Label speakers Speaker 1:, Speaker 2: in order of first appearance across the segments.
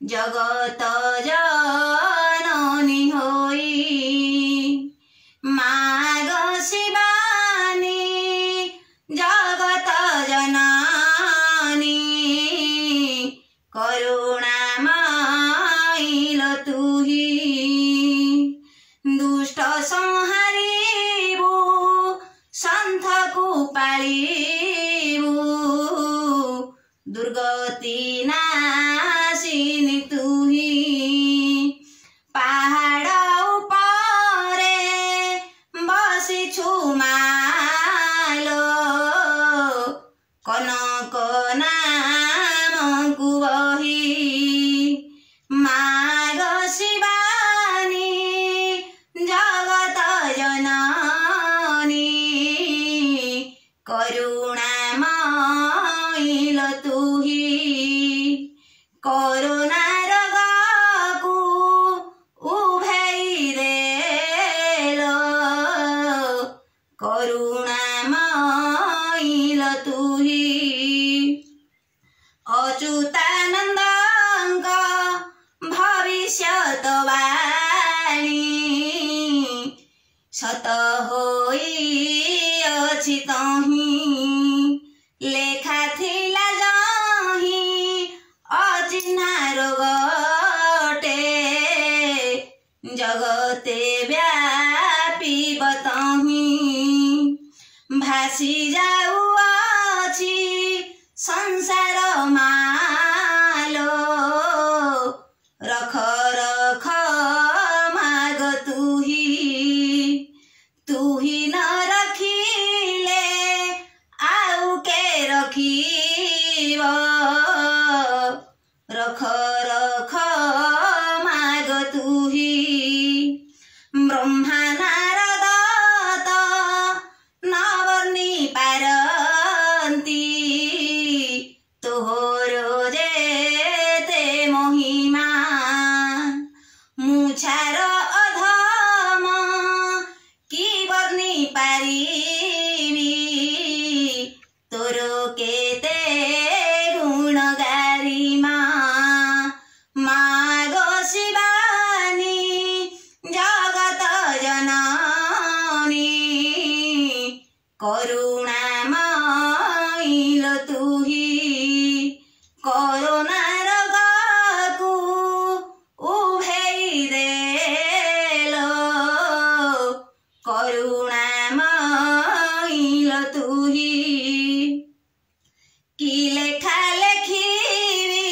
Speaker 1: जगत जननी होई माग शिवानी जगत जननी करुणामयी तुही दुष्ट संहारिबु सन्थको पालिबु दुर्गति नाशिनी तुही पहाड़ उपरे बसिछु मालो कनक नामको बही माग शिवानी जगत जननी करुणामयी तुही करुणा रोगको उभै देलो करुणामयी तुही अच्युतानन्दଙ୍କ भविष्यतवाणी सत होइअछि तही लेखा थिला जही अचिन्हा रोगटे जगते व्यापी बतही भासी जाउअछि संसार मालो रख रख माग तुही न रखिले आउ के रखिब रख रख माग तुही ब्रह्मा नारद नवर्णी पारंती तोहरो जेते महिमा मुछार अधम की वर्णी पारिबी तोरो केते गुण गारिमा माग शिवानी जगत जननी करुणामयी तुही करुणा रोगको उभै देलो करुणामयी तुही कि लेखा लेखिबी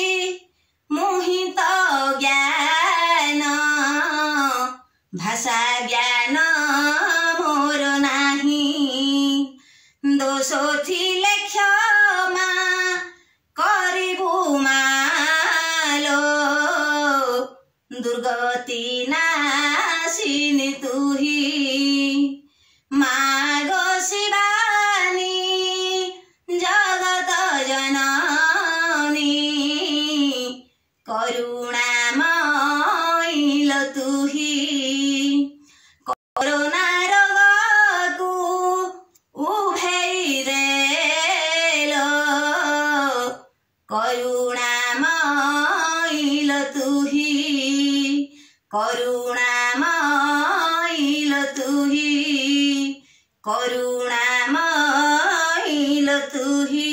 Speaker 1: मोहित ज्ञान भाषा ज्ञान मोर नाही दोष थिले क्षमा करिबु मालो दुर्गति नाशिनी तुही माग शिवानी जगत जननी करुणामयी तुही करुणा रोगको उभै देलो करुणामयी तुही करुणामयी तुही करुणामयी तुही।